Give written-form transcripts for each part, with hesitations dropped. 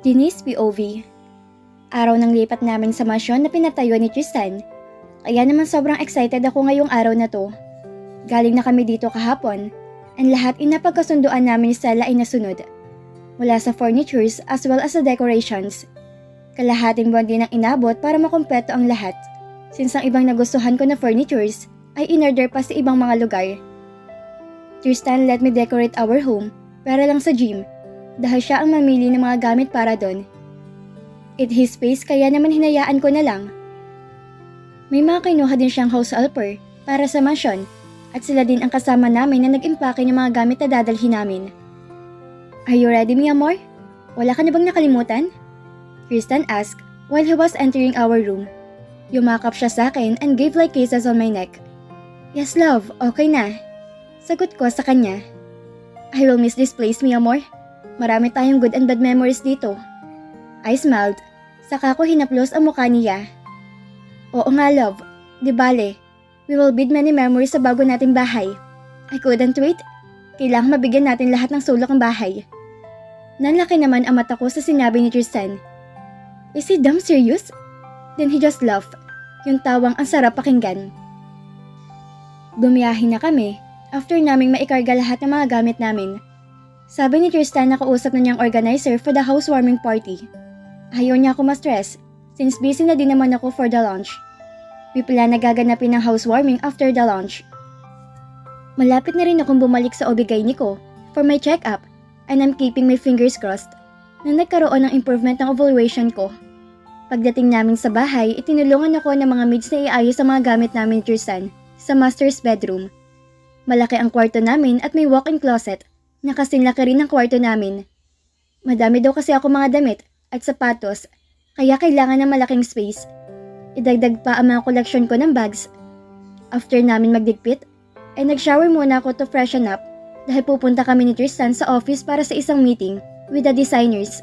Denise POV. Araw ng lipat namin sa mansyon na pinatayo ni Tristan. Kaya naman sobrang excited ako ngayong araw na to. Galing na kami dito kahapon, and lahat inapagkasunduan namin ni Stella ay nasunod. Mula sa furnitures as well as sa decorations. Kalahating buwan din ang inabot para makumpleto ang lahat. Since ang ibang nagustuhan ko na furnitures ay in-order pa sa ibang mga lugar. Tristan let me decorate our home para lang sa gym dahil siya ang mamili ng mga gamit para doon. It his space kaya naman hinayaan ko na lang. May mga kinuha din siyang house helper para sa mansion at sila din ang kasama namin na nag-impake ng mga gamit na dadalhin namin. Are you ready, mi amor? Wala ka na bang nakalimutan? Tristan asked while he was entering our room. Yumakap siya sa akin and gave like kisses on my neck. Yes love, okay na. Sagot ko sa kanya. I will miss this place, mi amor. Marami tayong good and bad memories dito. I smiled. Saka ko hinaplos ang mukha niya. Oo nga love, di bale. We will build many memories sa bago nating bahay. I couldn't wait. Kailangan mabigyan natin lahat ng sulok ng bahay. Nanlaki naman ang mata ko sa sinabi ni Tristan. Is he damn serious? Then he just laughed. Yung tawang ang sarap pakinggan. Bumiyahin na kami after naming maikarga lahat ng mga gamit namin. Sabi ni Tristan na kausap na niyang organizer for the housewarming party. Ayaw niya ako ma-stress since busy na din naman ako for the lunch. We plan na gaganapin ng housewarming after the lunch. Malapit na rin akong bumalik sa OB-GYN ko for my check-up and I'm keeping my fingers crossed na nagkaroon ng improvement ng evaluation ko. Pagdating namin sa bahay, itinulungan ako ng mga maids na iayos ang mga gamit namin ni Tristan sa master's bedroom. Malaki ang kwarto namin at may walk-in closet na kasing laki rin ang kwarto namin. Madami daw kasi ako mga damit at sapatos kaya kailangan ng malaking space. Idagdag pa ang mga collection ko ng bags. After namin magdigpit, ay nag-shower muna ako to freshen up dahil pupunta kami ni Tristan sa office para sa isang meeting with the designers.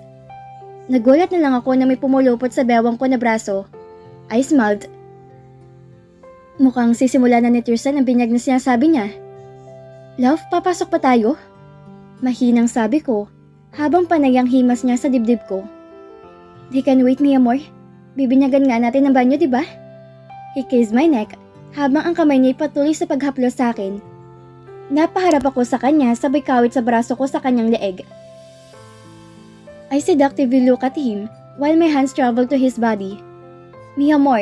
Nagulat na lang ako na may pumulupot sa bewang ko na braso. I smiled. Mukhang sisimula na ni Tristan ang binyag na sinasabi niya. Love, papasok pa tayo? Mahinang sabi ko habang panayang himas niya sa dibdib ko. They can wait, mi amor. Bibinyagan nga natin ng banyo, diba? He kissed my neck habang ang kamay niya patuloy sa paghaplos sa akin. Napaharap ako sa kanya sabay kawit sa braso ko sa kanyang leeg. I seductively looked at him while my hands traveled to his body. Mi amor.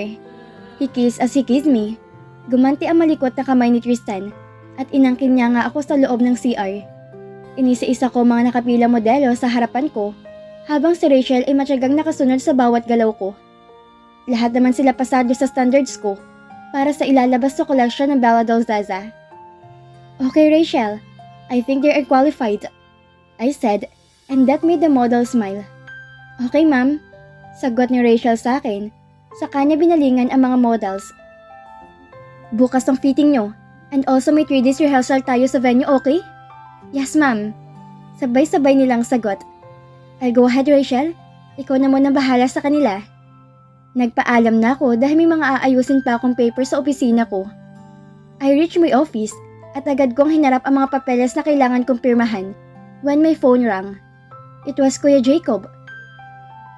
He kissed as he kissed me. Gumanti ang malikot na kamay ni Tristan at inangkin niya nga ako sa loob ng CR. Inisa-isa ko mga nakapilang modelo sa harapan ko habang si Rachel ay matyagang nakasunod sa bawat galaw ko. Lahat naman sila pasado sa standards ko para sa ilalabas sa collection ng Bella Dolls Zaza. Okay Rachel, I think they are qualified, I said, and that made the model smile. Okay ma'am, sagot ni Rachel sa akin, saka niya binalingan ang mga models. Bukas ang fitting nyo, and also may 3 days rehearsal tayo sa venue, okay? Yes ma'am, sabay-sabay nilang sagot. I'll go ahead Rachel, ikaw na muna bahala sa kanila. Nagpaalam na ako dahil may mga aayusin pa akong paper sa opisina ko. I reached my office at agad kong hinarap ang mga papeles na kailangan kong pirmahan when my phone rang. It was Kuya Jacob.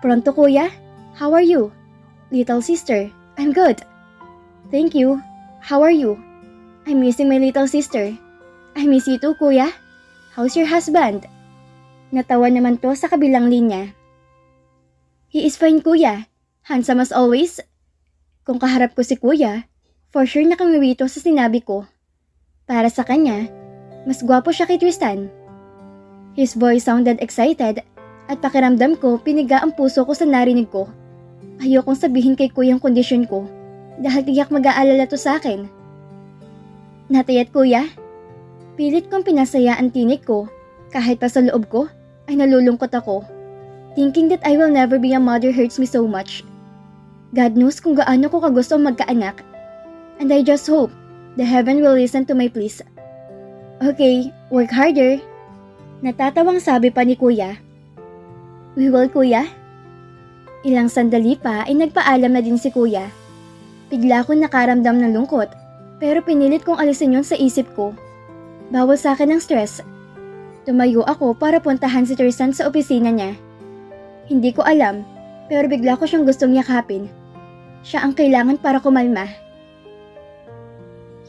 Pronto kuya? How are you? Little sister, I'm good. Thank you. How are you? I'm missing my little sister. I miss you too kuya. How's your husband? Natawa naman to sa kabilang linya. He is fine kuya. Handsome as always. Kung kaharap ko si kuya, for sure nakangiwi ito sa sinabi ko. Para sa kanya, mas gwapo siya kay Tristan. His voice sounded excited at pakiramdam ko piniga ang puso ko sa narinig ko. Ayokong sabihin kay kuya ang kondisyon ko dahil tiyak mag-aalala to sa akin. Natayat kuya, pilit kong pinasaya ang tinig ko kahit pa sa loob ko ay nalulungkot ako. Thinking that I will never be a mother hurts me so much. God knows kung gaano ko kagusto magkaanak. And I just hope the heaven will listen to my pleas. Okay, work harder. Natatawang sabi pa ni kuya. We will kuya. Ilang sandali pa ay nagpaalam na din si kuya. Bigla akong nakaramdam ng lungkot pero pinilit kong alisin yon sa isip ko. Bawal sa akin ang stress. Tumayo ako para puntahan si Tristan sa opisina niya. Hindi ko alam, pero bigla ko siyang gustong yakapin. Siya ang kailangan para kumalma.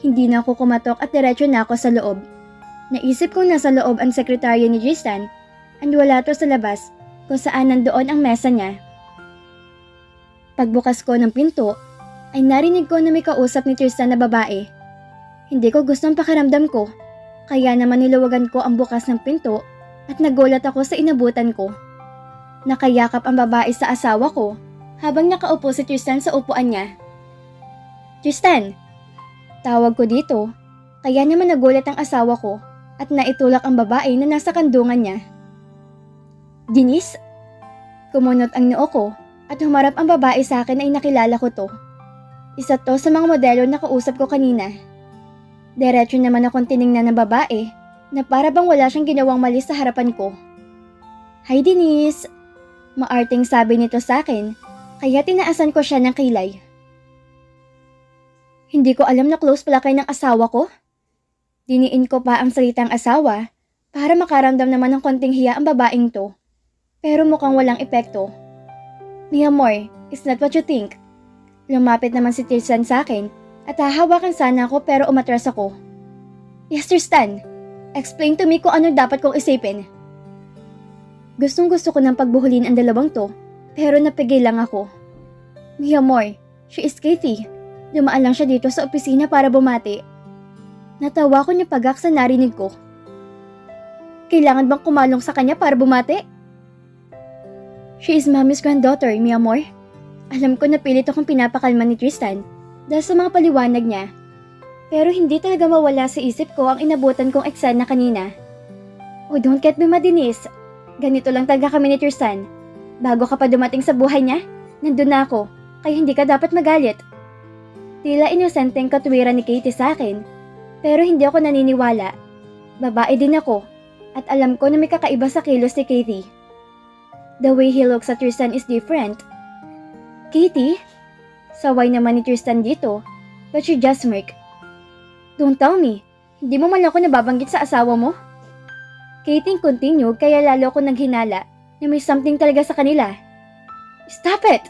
Hindi na ako kumatok at diretso na ako sa loob. Naisip kong nasa loob ang sekretarya ni Tristan and wala to sa labas kung saan nandoon ang mesa niya. Pagbukas ko ng pinto, ay narinig ko na may kausap ni Tristan na babae. Hindi ko gustong pakiramdam ko, kaya naman niluwagan ko ang bukas ng pinto at nagulat ako sa inabutan ko. Nakayakap ang babae sa asawa ko habang nakaupo si Tristan sa upuan niya. Tristan! Tawag ko dito, kaya naman nagulat ang asawa ko at naitulak ang babae na nasa kandungan niya. Denise? Kumunot ang noo ko at humarap ang babae sa akin ay nakilala ko to. Isa to sa mga modelo na kausap ko kanina. Diretso naman akong tiningnan ng babae na para bang wala siyang ginawang mali sa harapan ko. Hi Denise! Maarting sabi nito sa akin, kaya tinaasan ko siya ng kilay. Hindi ko alam na close pala kayo ng asawa ko. Diniin ko pa ang salitang asawa para makaramdam naman ng konting hiya ang babaeng to. Pero mukhang walang epekto. Mi amor, it's not what you think. Lumapit naman si Tristan sa akin at hahawakan sana ako pero umatras ako. Yes, Tristan. Explain to me kung ano dapat kong isipin. Gustong gusto ko ng pagbuhulin ang dalawang to pero napigil lang ako. Mi amor, she is Kathy. Dumaan lang siya dito sa opisina para bumati. Natawa ko niya pagak sa narinig ko. Kailangan bang kumalong sa kanya para bumati? She is mommy's granddaughter, mi amor. Alam ko na pilit akong pinapakalma ni Tristan dahil sa mga paliwanag niya. Pero hindi talaga mawala sa isip ko ang inabutan kong eksena kanina. Oh, don't get me mad, Denise. Ganito lang talaga kami ni Tristan. Bago ka pa dumating sa buhay niya, nandun na ako, kaya hindi ka dapat magalit. Tila inosenteng katuwiran ni Katie sa akin, pero hindi ako naniniwala. Babae din ako, at alam ko na may kakaiba sa kilos ni Katie. The way he looks at Tristan is different. Katie? Saway naman ni Tristan dito, but she just smirk. Don't tell me, hindi mo man ako nababanggit sa asawa mo? Katie continued kaya lalo ko naghinala na may something talaga sa kanila. Stop it!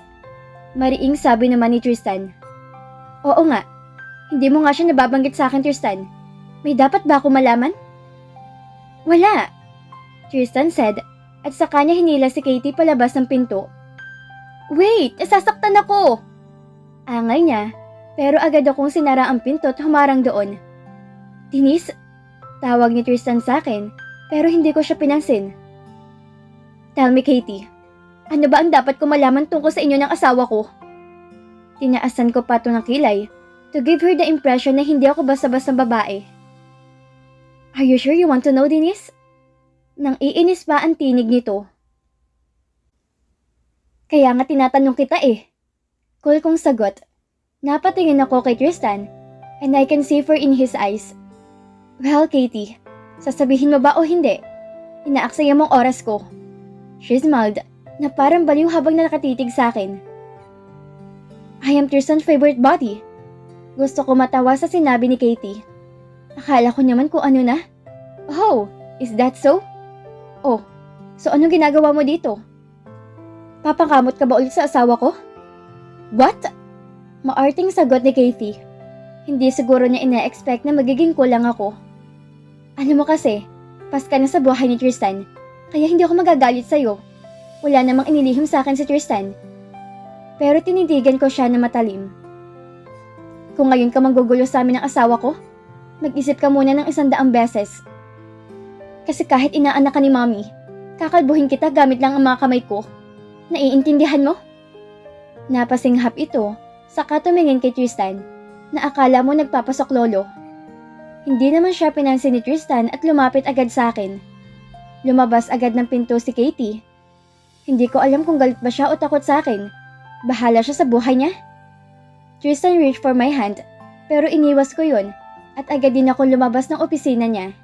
Mariing sabi naman ni Tristan. Oo nga, hindi mo nga siya nababanggit sa akin, Tristan. May dapat ba ako malaman? Wala, Tristan said at sa kanya hinila si Katie palabas ng pinto. Wait, nasasaktan ako! Angal niya, pero agad akong sinara ang pinto at humarang doon. Denise, tawag ni Tristan sa akin, pero hindi ko siya pinansin. Tell me, Katie, ano ba ang dapat ko malaman tungkol sa inyo ng asawa ko? Tinaasan ko pa ito ng kilay to give her the impression na hindi ako basta-bastang babae. Are you sure you want to know, Denise? Nang iinis pa ang tinig nito. Kaya nga tinatanong kita eh. Cool kong sagot. Napatingin ako kay Tristan and I can see fear in his eyes. Well, Katie, sasabihin mo ba o hindi? Inaaksaya mong oras ko. She smiled na parang baliw habang nakatitig sa akin. I am Tristan's favorite body. Gusto ko matawa sa sinabi ni Katie. Akala ko naman kung ano na. Oh, is that so? Oh, so anong ginagawa mo dito? Papakamot ka ba ulit sa asawa ko? What? Maarting sagot ni Kathy. Hindi siguro niya ina-expect na magiging kulang ako. Alam mo kasi, pas ka na sa buhay ni Tristan, kaya hindi ako magagalit sa'yo. Wala namang inilihim sa akin si Tristan. Pero tinitigan ko siya na matalim. Kung ngayon ka manggugulo sa amin ng asawa ko, mag-isip ka muna ng 100 beses. Kasi kahit inaanak ka ni Mommy, kakalbuhin kita gamit lang ang mga kamay ko. Naiintindihan mo? Napasinghap ito, saka tumingin kay Tristan, na akala mo nagpapasok lolo. Hindi naman siya pinansin ni Tristan at lumapit agad sa akin. Lumabas agad ng pinto si Katie. Hindi ko alam kung galit ba siya o takot sa akin. Bahala siya sa buhay niya. Tristan reached for my hand, pero iniwas ko yun at agad din ako lumabas ng opisina niya.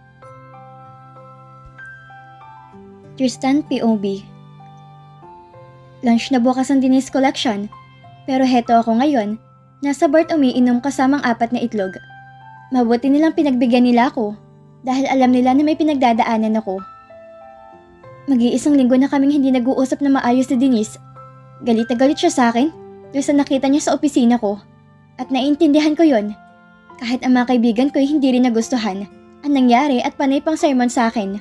Tristan POV. Lunch na bukas ang Denise Collection, pero heto ako ngayon, nasa bar umiinom kasamang 4 na itlog. Mabuti nilang pinagbigyan nila ako dahil alam nila na may pinagdadaanan ako. Mag-iisang linggo na kaming hindi nag-uusap na maayos ni Denise. Galit na galit siya sa akin doon sa nakita niya sa opisina ko. At naiintindihan ko yon. Kahit ang mga kaibigan ko hindi rin nagustuhan ang nangyari at panay pang sermon sa akin.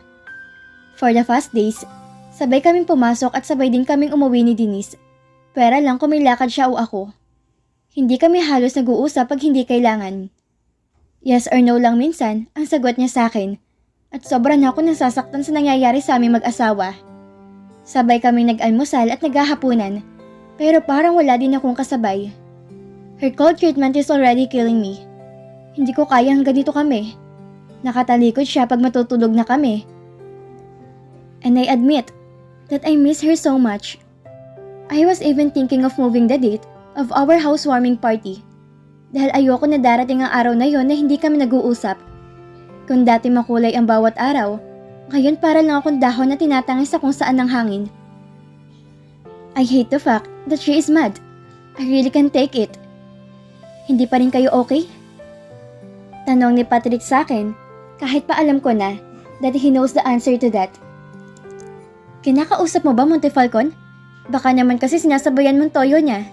For the past days, sabay kaming pumasok at sabay din kaming umuwi ni Denise. Pera lang kung may lakad siya o ako. Hindi kami halos nag-uusap pag hindi kailangan. Yes or no lang minsan ang sagot niya sa akin. At sobra na ako nasasaktan sa nangyayari sa aming mag-asawa. Sabay kami nag-almusal at naghahapunan. Pero parang wala din akong kasabay. Her cold treatment is already killing me. Hindi ko kaya hanggang dito kami. Nakatalikod siya pag matutulog na kami. And I admit that I miss her so much. I was even thinking of moving the date of our housewarming party. Dahil ayoko na darating ang araw na yon na hindi kami nag-uusap. Kung dati makulay ang bawat araw, ngayon para lang akong dahon na tinatangis sa kung saan ng hangin. I hate the fact that she is mad. I really can't take it. Hindi pa rin kayo okay? Tanong ni Patrick sa akin, kahit pa alam ko na that he knows the answer to that. Kinakausap mo ba Montefalcon? Baka naman kasi sinasabayan mong toyo niya.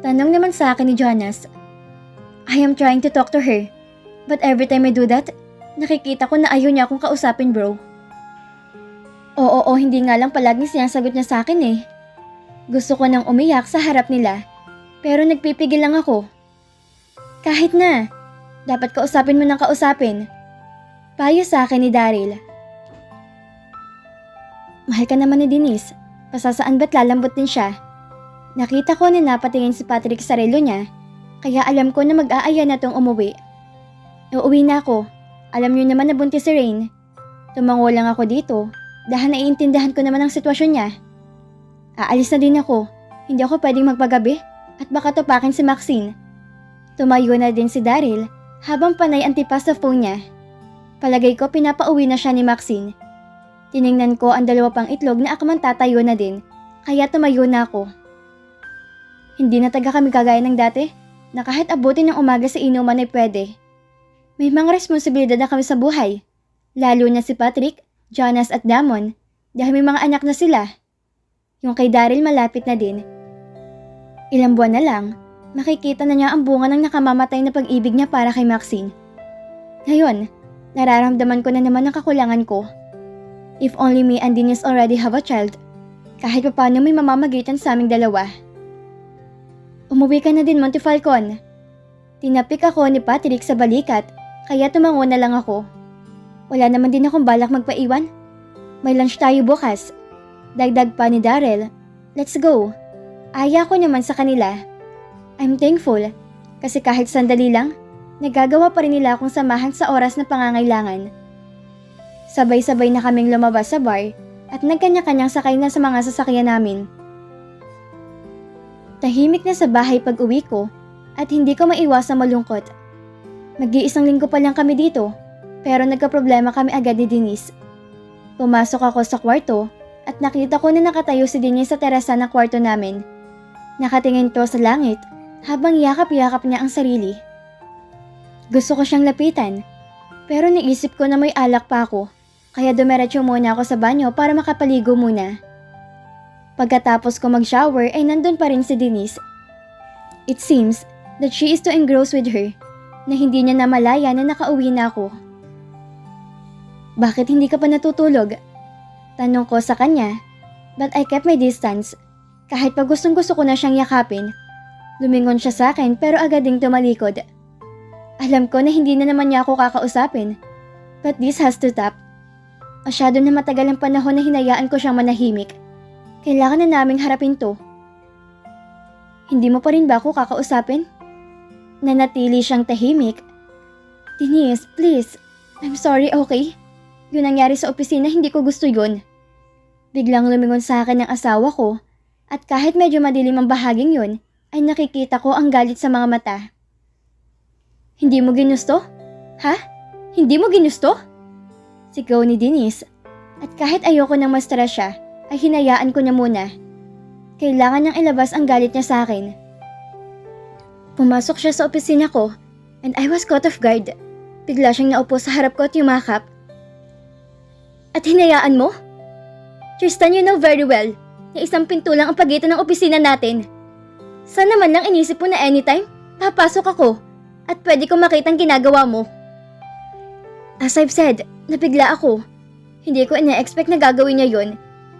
Tanong naman sa akin ni Jonas. I am trying to talk to her, but every time I do that, nakikita ko na ayaw niya akong kausapin, bro. Oo, hindi nga lang palaging sinasagot niya sa akin eh. Gusto ko nang umiyak sa harap nila, pero nagpipigil lang ako. Kahit na, dapat kausapin mo ng kausapin. Payo sa akin ni Daryl. Mahal ka naman ni Denise, pasasaan ba't lalambot din siya? Nakita ko na napatingin si Patrick sa relo niya, kaya alam ko na mag-aaya na tong umuwi. Uuwi na ako, alam niyo naman na buntis si Rain. Tumango lang ako dito, dahil naiintindihan ko naman ang sitwasyon niya. Aalis na din ako, hindi ako pwedeng magpagabi at baka tupakin si Maxine. Tumayo na din si Daryl habang panay antipas sa phone niya. Palagay ko pinapauwi na siya ni Maxine. Tiningnan ko ang dalawa pang itlog na akmang tatayo na din, kaya tumayo na ako. Hindi na taga kami kagaya ng dati, na kahit abutin ng umaga sa inuman ay pwede. May mga responsibilidad na kami sa buhay, lalo na si Patrick, Jonas at Damon, dahil may mga anak na sila. Yung kay Daryl malapit na din. Ilang buwan na lang, makikita na niya ang bunga ng nakamamatay na pag-ibig niya para kay Maxine. Ngayon, nararamdaman ko na naman ang kakulangan ko. If only me and Denise already have a child, kahit pa paano may mamamagitan sa aming dalawa. Umuwi ka na din, Montefalcon. Tinapik ako ni Patrick sa balikat, kaya tumango na lang ako. Wala naman din akong balak magpaiwan. May lunch tayo bukas. Dagdag pa ni Daryl, let's go. Aya ko naman sa kanila. I'm thankful, kasi kahit sandali lang, nagagawa pa rin nila akong samahan sa oras na pangangailangan. Sabay-sabay na kaming lumabas sa bar at nagkanya-kanyang sakay na sa mga sasakyan namin. Tahimik na sa bahay pag uwi ko at hindi ko maiwasang malungkot. Mag-iisang linggo pa lang kami dito, pero nagkaproblema kami agad ni Denise. Pumasok ako sa kwarto at nakita ko na nakatayo si Denise sa terasa ng kwarto namin. Nakatingin to sa langit habang yakap-yakap niya ang sarili. Gusto ko siyang lapitan, pero naisip ko na may alak pa ako, kaya dumiretso muna ako sa banyo para makapaligo muna. Pagkatapos ko mag-shower ay nandun pa rin si Denise. It seems that she is too engrossed with her na hindi niya namalaya na nakauwi na ako. Bakit hindi ka pa natutulog? Tanong ko sa kanya, but I kept my distance. Kahit pa gustong-gusto ko na siyang yakapin, lumingon siya sa akin pero agad ding tumalikod. Alam ko na hindi na naman niya ako kakausapin, but this has to stop. Masyado na matagal ang panahon na hinayaan ko siyang manahimik. Kailangan na naming harapin to. Hindi mo pa rin ba ako kakausapin? Nanatili siyang tahimik. Denise, please. I'm sorry, okay? Yung nangyari sa opisina, hindi ko gusto yun. Biglang lumingon sa akin ang asawa ko, at kahit medyo madilim ang bahaging yun, ay nakikita ko ang galit sa mga mata. Hindi mo ginusto? Ha? Hindi mo ginusto? Sigaw ni Denise, at kahit ayoko nang ma-stress siya, ay hinayaan ko na muna. Kailangan niyang ilabas ang galit niya sa akin. Pumasok siya sa opisina ko, and I was caught off guard. Bigla siyang naupo sa harap ko at yumakap. At hinayaan mo? Tristan, you know very well na isang pinto lang ang pagitan ng opisina natin. Sana man lang inisip mo na anytime, papasok ako at pwede kong makita ang ginagawa mo. As I've said, nabigla ako. Hindi ko ina-expect na gagawin niya yon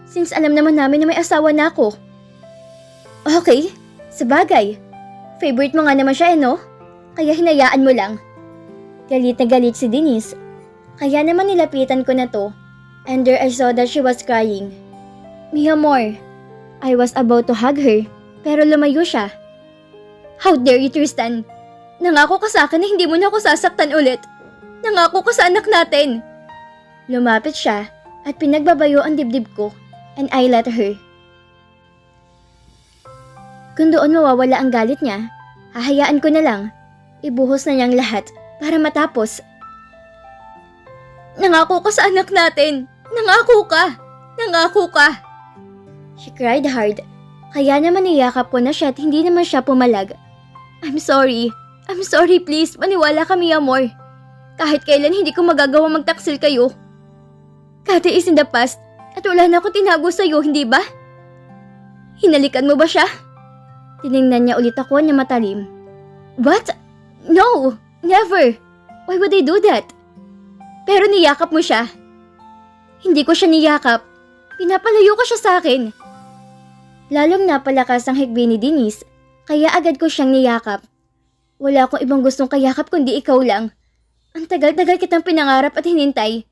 since alam naman namin na may asawa na ako. Okay, sabagay. Favorite mo nga naman siya no? Kaya hinayaan mo lang. Galit na galit si Denise. Kaya naman nilapitan ko na to. And there I saw that she was crying. Mi amor. I was about to hug her, pero lumayo siya. How dare you, Tristan? Nangako ka sa akin na hindi mo na ako sasaktan ulit. Nangako ka sa anak natin. Lumapit siya at pinagbabayo ang dibdib ko, and I let her. Kung doon mawawala ang galit niya, hahayaan ko na lang. Ibuhos na niyang lahat para matapos. Nangako ka sa anak natin. Nangako ka. Nangako ka. She cried hard. Kaya naman niyakap ko na siya at hindi naman siya pumalag. I'm sorry. I'm sorry, please. Maniwala kami, amor. Kahit kailan hindi ko magagawa magtaksil kayo. Kate is in the past at wala na akong tinago sa'yo, hindi ba? Hinalikan mo ba siya? Tiningnan niya ulit ako na matalim. What? No! Never! Why would I do that? Pero niyakap mo siya. Hindi ko siya niyakap. Pinapalayo ka siya sa akin. Lalong napalakas ang hikbi ni Denise, kaya agad ko siyang niyakap. Wala akong ibang gustong kayakap kundi ikaw lang. Ang tagal-tagal kitang pinangarap at hinintay.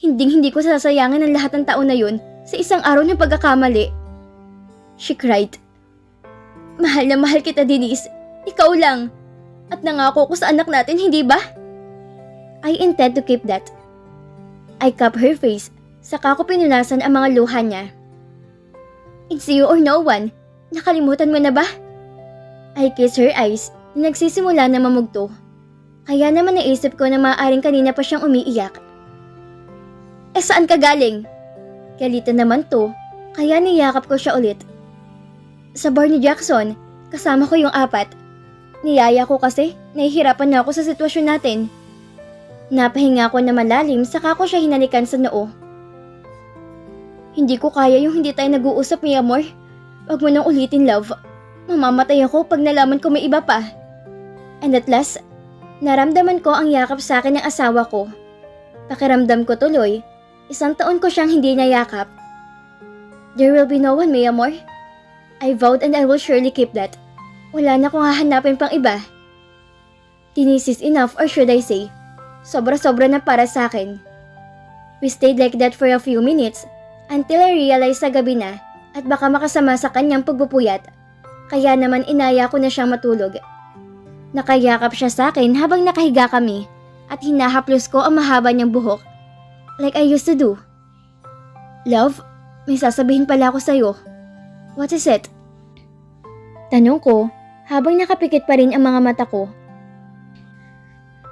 Hindi ko sasayangan ang lahat ng taon na yun sa isang araw ng pagkakamali. She cried. Mahal na mahal kita, Denise. Ikaw lang. At nangako ko sa anak natin, hindi ba? I intend to keep that. I cupped her face, saka ko pinunasan ang mga luha niya. It's you or no one. Nakalimutan mo na ba? I kissed her eyes na nagsisimula na mamugto. Kaya naman naisip ko na maaaring kanina pa siyang umiiyak. Eh saan ka galing? Galitan naman to, kaya niyakap ko siya ulit. Sa bar ni Jackson, kasama ko yung 4. Niyaya ko kasi, nahihirapan na ako sa sitwasyon natin. Napahinga ko na malalim, saka ko siya hinalikan sa noo. Hindi ko kaya yung hindi tayo nag-uusap, mi amor. Huwag mo nang ulitin, love. Mamamatay ako pag nalaman ko may iba pa. And at last, naramdaman ko ang yakap sa akin ng asawa ko. Pakiramdam ko tuloy, 1 taon ko siyang hindi nayakap. There will be no one, mi amor. I vowed and I will surely keep that. Wala na akong hahanapin pang iba. Denise is enough, or should I say, sobra-sobra na para sa akin. We stayed like that for a few minutes until I realized sa gabi na at baka makasama sa kanyang pagpupuyat. Kaya naman inaya ko na siyang matulog. Nakayakap siya sa akin habang nakahiga kami at hinahaplos ko ang mahaba niyang buhok. Like I used to do. Love, may sasabihin pala ako sa'yo. What is it? Tanong ko habang nakapikit pa rin ang mga mata ko.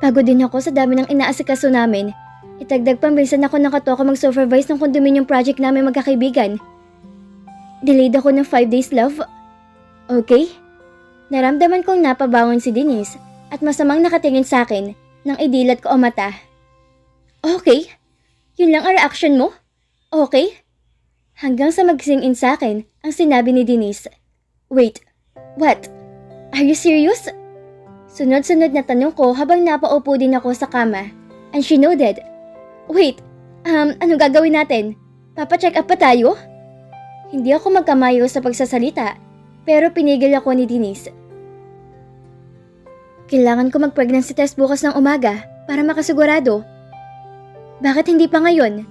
Pagod din ako sa dami ng inaasikaso namin. Itagdag pang minsan ako nakatoka mag-supervise ng condominium project namin magkakaibigan. Delayed ako ng 5 days, love. Okay? Naramdaman kong napabangon si Denise at masamang nakatingin sa akin nang idilat ko ang mata. Okay? Yun lang ang reaction mo? Okay? Hanggang sa mag-sing in sa akin ang sinabi ni Denise. Wait, what? Are you serious? Sunod-sunod na tanong ko habang napaupo din ako sa kama. And she nodded. Wait, ano gagawin natin? Papa-check up pa tayo? Hindi ako magkamayo sa pagsasalita, pero pinigil ako ni Denise. Kailangan ko mag-pregnancy test bukas ng umaga para makasigurado. Bakit hindi pa ngayon?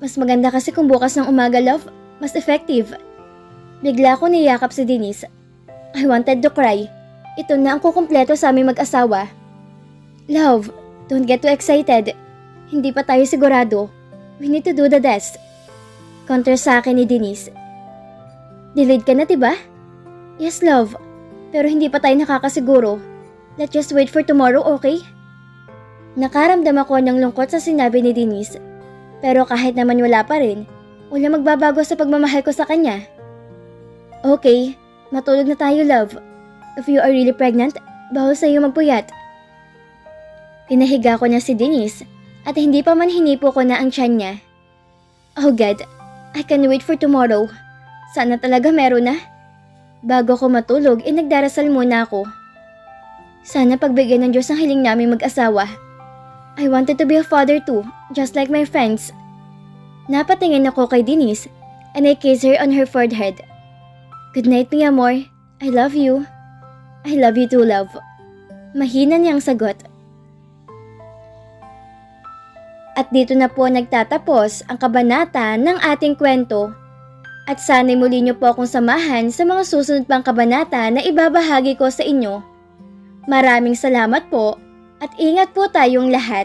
Mas maganda kasi kung bukas ng umaga, love. Mas effective. Bigla ko niyakap si Denise. I wanted to cry. Ito na ang kukumpleto sa aming mag-asawa. Love, don't get too excited. Hindi pa tayo sigurado. We need to do the test. Counter sa akin ni Denise. Delayed ka na, diba? Yes, love. Pero hindi pa tayo nakakasiguro. Let's just wait for tomorrow, okay? Nakaramdam ako ng lungkot sa sinabi ni Denise. Pero kahit naman wala pa rin, wala magbabago sa pagmamahal ko sa kanya. Okay, matulog na tayo, love. If you are really pregnant, bawal sa'yo magpuyat. Pinahiga ko na si Denise at hindi pa man hinipo ko na ang tiyan niya. Oh God, I can wait for tomorrow. Sana talaga meron na. Bago ko matulog, nagdarasal muna ako. Sana pagbigyan ng Diyos ang hiling namin mag-asawa. I wanted to be a father too, just like my friends. Napatingin ako kay Denise and I kissed her on her forehead. Good night, mi amor. I love you. I love you too, love. Mahina niyang sagot. At dito na po nagtatapos ang kabanata ng ating kwento. At sana'y muli niyo po akong samahan sa mga susunod pang kabanata na ibabahagi ko sa inyo. Maraming salamat po at ingat po tayong lahat.